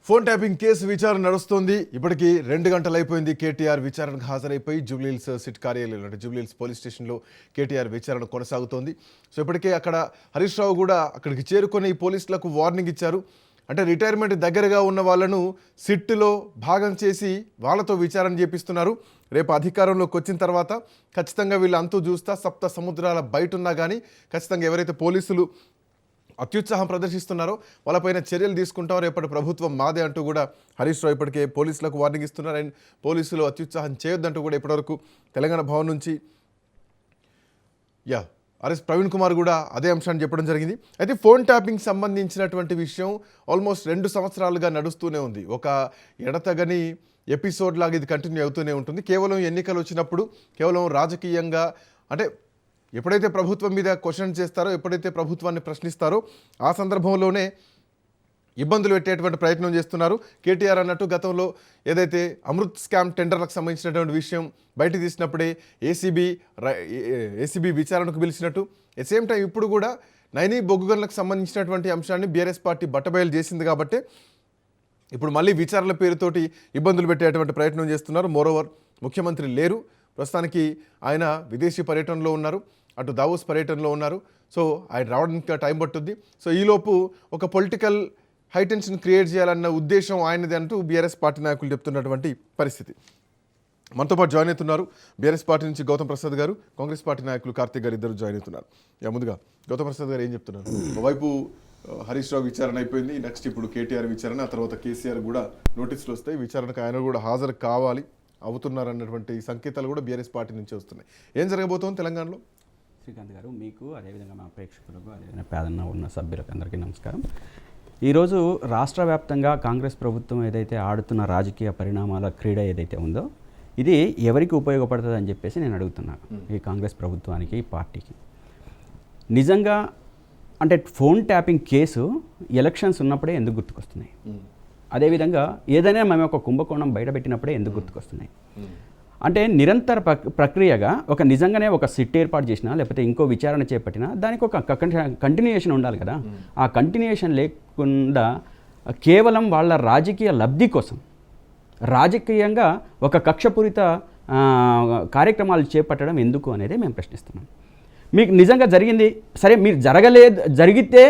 Phone tapping case విచారణ నడుస్తోంది. ఇప్పటికీ 2 గంటలు అయిపోయింది. కేటీఆర్ విచారణకు హాజరైపోయి జూబ్లీహిల్స్ సిట్ కార్యాలయంలో అంటే జూబ్లీహిల్స్ పోలీస్ స్టేషన్లో కేటీఆర్ విచారణ కొనసాగుతోంది. సో ఇప్పటికే అక్కడ హరీష్ రావు కూడా అక్కడికి చేరుకొని పోలీసులకు వార్నింగ్ ఇచ్చారు. అంటే రిటైర్మెంట్ దగ్గరగా ఉన్న వాళ్ళను సిట్లో భాగం చేసి వాళ్ళతో విచారణ చేపిస్తున్నారు. రేపు అధికారంలోకి వచ్చిన తర్వాత ఖచ్చితంగా వీళ్ళు అంతూ చూస్తా సప్త సముద్రాల బయట ఉన్నా కానీ ఖచ్చితంగా ఎవరైతే పోలీసులు అత్యుత్సాహం ప్రదర్శిస్తున్నారో వాళ్ళపైన చర్యలు తీసుకుంటాం, రేపటి ప్రభుత్వం మాదే అంటూ కూడా హరీష్ రావు ఇప్పటికే పోలీసులకు వార్నింగ్ ఇస్తున్నారు. అండ్ పోలీసులు అత్యుత్సాహం చేయొద్దంటూ కూడా ఇప్పటివరకు తెలంగాణ భవన్ నుంచి ఆర్ఎస్ ప్రవీణ్ కుమార్ కూడా అదే అంశాన్ని చెప్పడం జరిగింది. అయితే ఫోన్ ట్యాపింగ్ సంబంధించినటువంటి విషయం ఆల్మోస్ట్ 2 సంవత్సరాలుగా నడుస్తూనే ఉంది. ఒక ఎడతగని ఎపిసోడ్ లాగా ఇది కంటిన్యూ అవుతూనే ఉంటుంది. కేవలం ఎన్నికలు వచ్చినప్పుడు కేవలం రాజకీయంగా అంటే ఎప్పుడైతే ప్రభుత్వం మీద క్వశ్చన్ చేస్తారో, ఎప్పుడైతే ప్రభుత్వాన్ని ప్రశ్నిస్తారో ఆ సందర్భంలోనే ఇబ్బందులు పెట్టేటువంటి ప్రయత్నం చేస్తున్నారు. కేటీఆర్ అన్నట్టు గతంలో ఏదైతే అమృత్ స్కామ్ టెండర్లకు సంబంధించినటువంటి విషయం బయట తీసినప్పుడే ఏసీబీ విచారణకు పిలిచినట్టు, ఎట్ సేమ్ టైం ఇప్పుడు కూడా నైనీ బొగ్గుగన్లకు సంబంధించినటువంటి అంశాన్ని బీఆర్ఎస్ పార్టీ బట్టబయలు చేసింది కాబట్టి ఇప్పుడు మళ్ళీ విచారణల పేరుతోటి ఇబ్బందులు పెట్టేటువంటి ప్రయత్నం చేస్తున్నారు. మోరోవర్ ముఖ్యమంత్రి లేరు, ప్రస్తుతానికి ఆయన విదేశీ పర్యటనలో ఉన్నారు, అటు దావోస్ పర్యటనలో ఉన్నారు. సో ఆయన రావడానికి టైం పట్టుద్ది. సో ఈలోపు ఒక పొలిటికల్ హైటెన్షన్ క్రియేట్ చేయాలన్న ఉద్దేశం ఆయనది అంటూ బీఆర్ఎస్ పార్టీ నాయకులు చెప్తున్నటువంటి పరిస్థితి. మనతో పాటు జాయిన్ అవుతున్నారు బీఆర్ఎస్ పార్టీ నుంచి గౌతమ్ ప్రసాద్ గారు, కాంగ్రెస్ పార్టీ నాయకులు కార్తీక్ గారు ఇద్దరు జాయిన్ అవుతున్నారు. ముందుగా గౌతమ్ ప్రసాద్ గారు ఏం చెప్తున్నారు? ఒకవైపు హరీష్ రావు విచారణ అయిపోయింది, నెక్స్ట్ ఇప్పుడు కేటీఆర్ విచారణ, ఆ తర్వాత కేసీఆర్ కూడా నోటీసులు వస్తాయి, విచారణకు ఆయన కూడా హాజరు కావాలి అవుతున్నారన్నటువంటి సంకేతాలు కూడా బీఆర్ఎస్ పార్టీ నుంచి వస్తున్నాయి. ఏం జరగబోతోంది తెలంగాణలో? శ్రీకాంత్ గారు, మీకు అదేవిధంగా మా ప్రేక్షకులకు అదేవిధంగా పేదన్న ఉన్న సభ్యులకు అందరికీ నమస్కారం. ఈరోజు రాష్ట్ర వ్యాప్తంగా కాంగ్రెస్ ప్రభుత్వం ఏదైతే ఆడుతున్న రాజకీయ పరిణామాల క్రీడ ఏదైతే ఉందో ఇది ఎవరికి ఉపయోగపడుతుంది అని చెప్పేసి నేను అడుగుతున్నాను ఈ కాంగ్రెస్ ప్రభుత్వానికి, ఈ పార్టీకి. నిజంగా అంటే ఫోన్ ట్యాపింగ్ కేసు ఎలక్షన్స్ ఉన్నప్పుడే ఎందుకు గుర్తుకొస్తున్నాయి? అదేవిధంగా ఏదైనా మేము ఒక కుంభకోణం బయటపెట్టినప్పుడే ఎందుకు గుర్తుకొస్తున్నాయి? అంటే నిరంతర ప్రక్రియగా ఒక నిజంగానే ఒక సిట్ ఏర్పాటు చేసినా లేకపోతే ఇంకో విచారణ చేపట్టినా దానికి ఒక కంటిన్యూయేషన్ ఉండాలి కదా. ఆ కంటిన్యూయేషన్ లేకుండా కేవలం వాళ్ళ రాజకీయ లబ్ధి కోసం రాజకీయంగా ఒక కక్షపూరిత కార్యక్రమాలు చేపట్టడం ఎందుకు అనేది మేము ప్రశ్నిస్తున్నాం. మీకు నిజంగా జరిగింది సరే, మీరు జరిగితే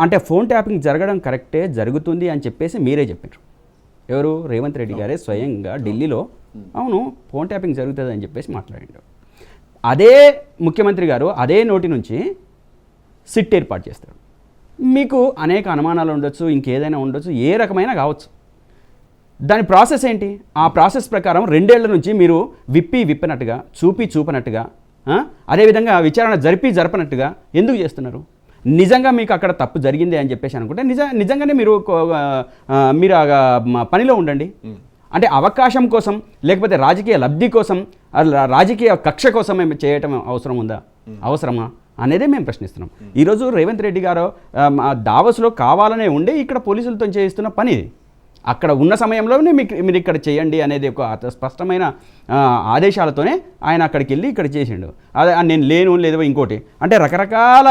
అంటే ఫోన్ ట్యాపింగ్ జరగడం కరెక్టే, జరుగుతుంది అని చెప్పేసి మీరే చెప్పారు. ఎవరు? రేవంత్ రెడ్డి గారే స్వయంగా ఢిల్లీలో అవును ఫోన్ ట్యాపింగ్ జరుగుతుంది అని చెప్పేసి మాట్లాడిండు. అదే ముఖ్యమంత్రి గారు అదే నోటి నుంచి సిట్ ఏర్పాటు చేస్తారు. మీకు అనేక అనుమానాలు ఉండొచ్చు, ఇంకేదైనా ఉండొచ్చు, ఏ రకమైన కావచ్చు. దాని ప్రాసెస్ ఏంటి? ఆ ప్రాసెస్ ప్రకారం 2 ఏళ్ల నుంచి మీరు విప్పినట్టుగా చూపనట్టుగా అదేవిధంగా విచారణ జరపనట్టుగా ఎందుకు చేస్తున్నారు? నిజంగా మీకు అక్కడ తప్పు జరిగింది అని చెప్పేసి అనుకుంటే నిజంగానే మీరు పనిలో ఉండండి. అంటే అవకాశం కోసం లేకపోతే రాజకీయ లబ్ధి కోసం రాజకీయ కక్ష కోసం మేము చేయటం అవసరమా అనేదే మేము ప్రశ్నిస్తున్నాం. ఈరోజు రేవంత్ రెడ్డి గారు దావోస్లో కావాలనే ఉండి ఇక్కడ పోలీసులతో చేయిస్తున్న పని ఇది. అక్కడ ఉన్న సమయంలోనే మీరు ఇక్కడ చేయండి అనేది ఒక స్పష్టమైన ఆదేశాలతోనే ఆయన అక్కడికి వెళ్ళి ఇక్కడ చేసిండు. అదే నేను లేదో ఇంకోటి అంటే రకరకాల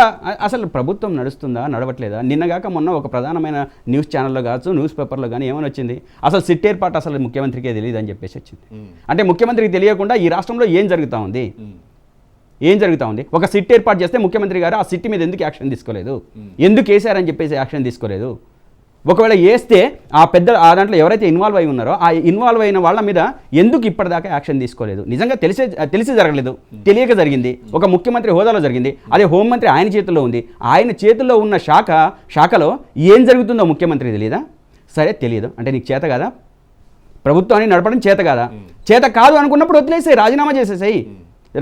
అసలు ప్రభుత్వం నడుస్తుందా నడవట్లేదా? నిన్నగాక మొన్న ఒక ప్రధానమైన న్యూస్ ఛానల్లో కావచ్చు, న్యూస్ పేపర్లో కానీ ఏమని వచ్చింది, అసలు సిట్ ఏర్పాటు అసలు ముఖ్యమంత్రికే తెలియదు అని చెప్పేసి వచ్చింది. అంటే ముఖ్యమంత్రికి తెలియకుండా ఈ రాష్ట్రంలో ఏం జరుగుతూ ఉంది? ఒక సిట్ ఏర్పాటు చేస్తే ముఖ్యమంత్రి గారు ఆ సిట్ మీద ఎందుకు యాక్షన్ తీసుకోలేదు? ఎందుకు వేసారని చెప్పేసి యాక్షన్ తీసుకోలేదు? ఒకవేళ వేస్తే ఆ దాంట్లో ఎవరైతే ఇన్వాల్వ్ అయి ఉన్నారో ఆ ఇన్వాల్వ్ అయిన వాళ్ళ మీద ఎందుకు ఇప్పటిదాకా యాక్షన్ తీసుకోలేదు? నిజంగా తెలిసి జరగలేదు, తెలియక జరిగింది, ఒక ముఖ్యమంత్రి హోదాలో జరిగింది. అదే హోంమంత్రి ఆయన చేతుల్లో ఉంది. ఆయన చేతుల్లో ఉన్న శాఖలో ఏం జరుగుతుందో ముఖ్యమంత్రికి తెలియదా? సరే తెలియదు అంటే నీకు చేత కాదా? ప్రభుత్వాన్ని నడపడం చేత కాదా? చేత కాదు అనుకున్నప్పుడు వదిలేసాయి,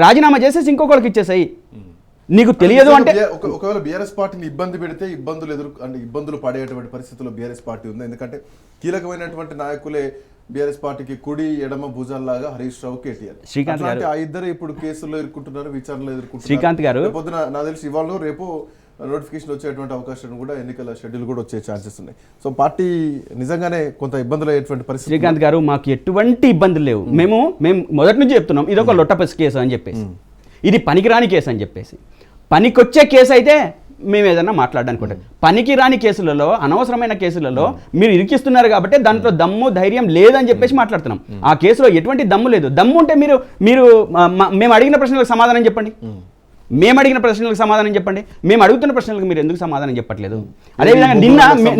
రాజీనామా చేసేసి ఇంకొకరికి ఇచ్చేసాయి. నీకు తెలియదు అంటే ఒకవేళ బీఆర్ఎస్ పార్టీని ఇబ్బంది పెడితే ఇబ్బందులు పడేటువంటి పరిస్థితుల్లో బీఆర్ఎస్ పార్టీ ఉంది. ఎందుకంటే కీలకమైనటువంటి నాయకులే బీఆర్ఎస్ పార్టీకి కుడి ఎడమ భుజాల్లాగా హరీష్ రావు, కేటీఆర్. శ్రీకాంత్ గారు ఆ ఇద్దరు ఇప్పుడు కేసుల్లో ఎదుర్కొంటున్నారు, విచారణలో ఎదుర్కొంటున్నారు. శ్రీకాంత్ గారు పొద్దున నాకు తెలిసి ఇవాళ రేపు నోటిఫికేషన్ వచ్చేటువంటి అవకాశం కూడా, ఎన్నికల షెడ్యూల్ కూడా వచ్చే ఛాన్సెస్ ఉన్నాయి. సో పార్టీ నిజంగానే కొంత ఇబ్బందులు అయ్యేటువంటి పరిస్థితి. శ్రీకాంత్ గారు మాకు ఎటువంటి ఇబ్బందులు లేవు. మేము మొదటి నుంచి చెప్తున్నాం ఇది ఒక లొట్టపసి కేసు అని చెప్పేసి, ఇది పనికిరాని కేసు అని చెప్పేసి. పనికొచ్చే కేసు అయితే మేము ఏదైనా మాట్లాడడానికి ఉంటుంది. పనికి రాని కేసులలో, అనవసరమైన కేసులలో మీరు ఇరికిస్తున్నారు కాబట్టి దాంట్లో దమ్ము ధైర్యం లేదని చెప్పేసి మాట్లాడుతున్నాం. ఆ కేసులో ఎటువంటి దమ్ము లేదు. దమ్ము ఉంటే మీరు మేము అడిగిన ప్రశ్నలకు సమాధానం చెప్పండి. మేము అడిగిన ప్రశ్నలకు సమాధానం చెప్పండి. మేము అడుగుతున్న ప్రశ్నలకు మీరు ఎందుకు సమాధానం చెప్పట్లేదు? అదేవిధంగా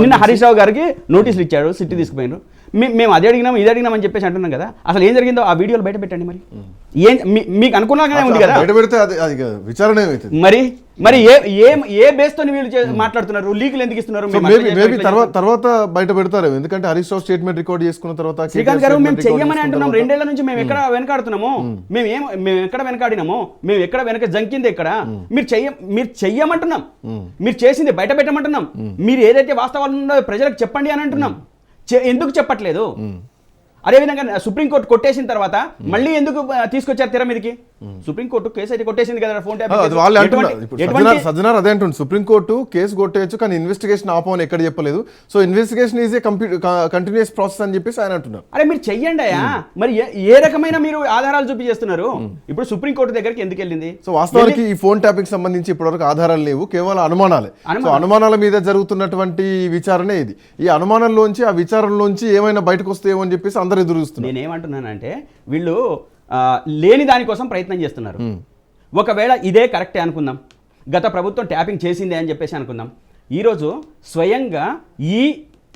నిన్న హరీష్ రావు గారికి నోటీసులు ఇచ్చాడు, సిట్టి తీసుకుపోయినారు. మేము అది అడిగినాం ఇది అడిగినాం అని చెప్పేసి అంటున్నాం కదా. అసలు ఏం జరిగిందో ఆ వీడియోలు బయట పెట్టండి. మరి మీకు అనుకున్నాగానే ఉంది కదా, బయట పెడితే అది విచారణ ఏమవుతుంది? మరి ఏ బేస్ తో వీళ్ళు మాట్లాడుతున్నారు? లీకులు ఎందుకు ఇస్తున్నారు? తర్వాత బయట పెడతారు. ఎందుకంటే హరీష్ రావు స్టేట్మెంట్ రికార్డ్ చేసుకున్న తర్వాత శ్రీకాంత్ గారు మేము చెయ్యమని అంటున్నాం. 2 ఏళ్ల నుంచి మేము ఎక్కడ వెనకాడుతున్నాము? మేము ఎక్కడ వెనకాడినాము? మేము ఎక్కడ వెనక జంకింది ఎక్కడ? మీరు చెయ్యమంటున్నాం. మీరు చేసింది బయట పెట్టమంటున్నాం. మీరు ఏదైతే వాస్తవాలు ఉందో ప్రజలకు చెప్పండి అని అంటున్నాం. ఎందుకు చెప్పట్లేదు? అదేవిధంగా సుప్రీంకోర్టు కొట్టేసిన తర్వాత మళ్ళీ ఎందుకు తీసుకొచ్చారు తెర మీదకి? సుప్రీంకోర్టు కేసు అయితే కొట్టేసింది కదా ఫోన్ ట్యాప్. సజ్జనార్ అదే అంటుంది, సుప్రీంకోర్టు కేసు కొట్టేయచ్చు కానీ ఇన్వెస్టిగేషన్ ఆపమని ఎక్కడ చెప్పలేదు. So investigation is a continuous process అని చెప్పేసి ఆయన అంటున్నారు. అరే మీరు చెయ్యండి అయ్యా. మరి ఏ రకమైన మీరు ఆధారాలు చూపి చేస్తున్నారు? ఇప్పుడు సుప్రీంకోర్టు దగ్గరికి ఎందుకు వెళ్ళింది? సో వాస్తవానికి ఈ ఫోన్ ట్యాపింగ్ సంబంధించి ఇప్పటివరకు ఆధారాలు లేవు, కేవలం అనుమానాలే. సో అనుమానాల మీద జరుగుతున్నటువంటి విచారణే ఇది. ఈ అనుమానంలోంచి ఆ విచారణలోంచి ఏమైనా బయటకు వస్తాయేమో అని చెప్పేసి అందరూ ఎదురు చూస్తున్నారు. నేనేమంటున్నానంటే వీళ్ళు లేని దానికోసం ప్రయత్నం చేస్తున్నారు. ఒకవేళ ఇదే కరెక్టే అనుకుందాం, గత ప్రభుత్వం ట్యాపింగ్ చేసిందే అని చెప్పేసి అనుకుందాం. ఈరోజు స్వయంగా ఈ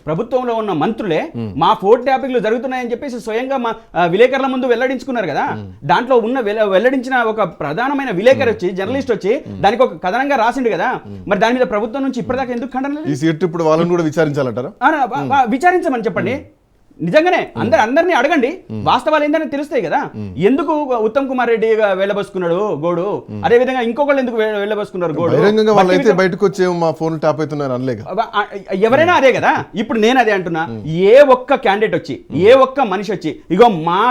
ప్రభుత్వంలో ఉన్న మంత్రులే మా ఫోన్ ట్యాపింగ్లు జరుగుతున్నాయని చెప్పేసి స్వయంగా మా విలేకరుల ముందు వెల్లడించుకున్నారు కదా. దాంట్లో ఉన్న వెల్లడించిన ఒక ప్రధానమైన విలేకరు వచ్చి, జర్నలిస్ట్ వచ్చి దానికి ఒక కథనంగా రాసిండు కదా. మరి దాని మీద ప్రభుత్వం నుంచి ఇప్పటిదాకా ఎందుకు ఖండన? ఈ సీట్ ఇప్పుడు వాళ్ళని కూడా విచారించాలంటారా? విచారించమని చెప్పండి. నిజంగానే అందరినీ అడగండి, వాస్తవాలు ఏందని తెలుస్తాయి కదా. ఎందుకు ఉత్తమ్ కుమార్ రెడ్డి వెళ్ళబోసుకున్నాడు గోడు? అదే విధంగా ఇంకొకళ్ళు ఎందుకు వెళ్ళబోసుకున్నారు గోడు? వాళ్ళైతే బయటకు వచ్చే మా ఫోన్ ట్యాప్ అవుతున్నారు అనలేక ఎవరైనా అదే కదా. ఇప్పుడు నేను అదే అంటున్నా, ఏ ఒక్క క్యాండిడేట్ వచ్చి, ఏ ఒక్క మనిషి వచ్చి ఇగో మా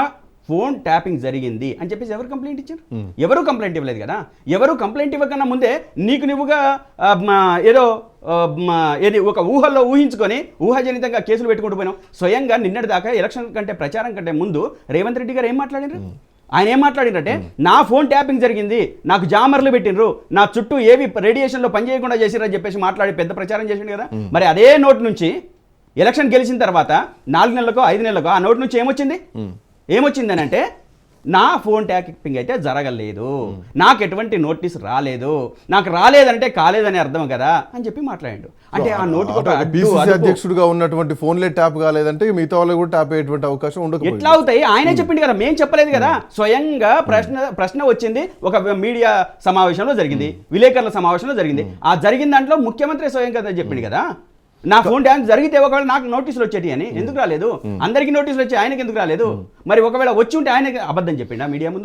ఫోన్ ట్యాపింగ్ జరిగింది అని చెప్పేసి ఎవరు కంప్లైంట్ ఇచ్చారు? ఎవరు కంప్లైంట్ ఇవ్వలేదు కదా. ఎవరు కంప్లైంట్ ఇవ్వకన్నా ముందే నువ్వుగా ఏదో ఏది ఒక ఊహల్లో ఊహించుకొని ఊహాజనితంగా కేసులు పెట్టుకుంటూ పోయినాం. స్వయంగా నిన్నటి దాకా ఎలక్షన్ కంటే ప్రచారం కంటే ముందు రేవంత్ రెడ్డి గారు ఏం మాట్లాడినారు? ఆయన ఏం మాట్లాడినంటే నా ఫోన్ ట్యాపింగ్ జరిగింది, నాకు జామర్లు పెట్టినరు, నా చుట్టూ ఏవి రేడియేషన్లో పనిచేయకుండా చేసిరని చెప్పేసి మాట్లాడి పెద్ద ప్రచారం చేసిండు కదా. మరి అదే నోటు నుంచి ఎలక్షన్ గెలిచిన తర్వాత 4 నెలలకో 5 నెలలకో ఆ నోటు నుంచి ఏమొచ్చిందని అంటే నా ఫోన్ ట్యాపింగ్ అయితే జరగలేదు, నాకు ఎటువంటి నోటీస్ రాలేదు, నాకు రాలేదంటే కాలేదని అర్థం కదా అని చెప్పి మాట్లాడాడు. అంటే ఆ పిసిసి అధ్యక్షుడిగా ఉన్నటువంటి ఫోన్లే ట్యాప్ కాలేదంటే మిగతా వాళ్ళు కూడా ట్యాప్ అయ్యేటువంటి అవకాశం ఉండదు. ఎట్లా అవుతాయి? ఆయనే చెప్పింది కదా, మేము చెప్పలేదు కదా. స్వయంగా ప్రశ్న వచ్చింది, ఒక మీడియా సమావేశంలో జరిగింది, విలేకరుల సమావేశంలో జరిగింది. ఆ జరిగిన దాంట్లో ముఖ్యమంత్రి స్వయంగా చెప్పింది కదా, నా ఫోన్ ట్యాప్ జరిగితే ఒకవేళ నాకు నోటీసులు వచ్చేటి అని. ఎందుకు రాలేదు? అందరికీ నోటీసులు వచ్చి ఆయనకి ఎందుకు రాలేదు? మరి ఒకవేళ వచ్చి ఉంటే ఆయనకి అబద్ధం చెప్పిండా మీడియా ముందు?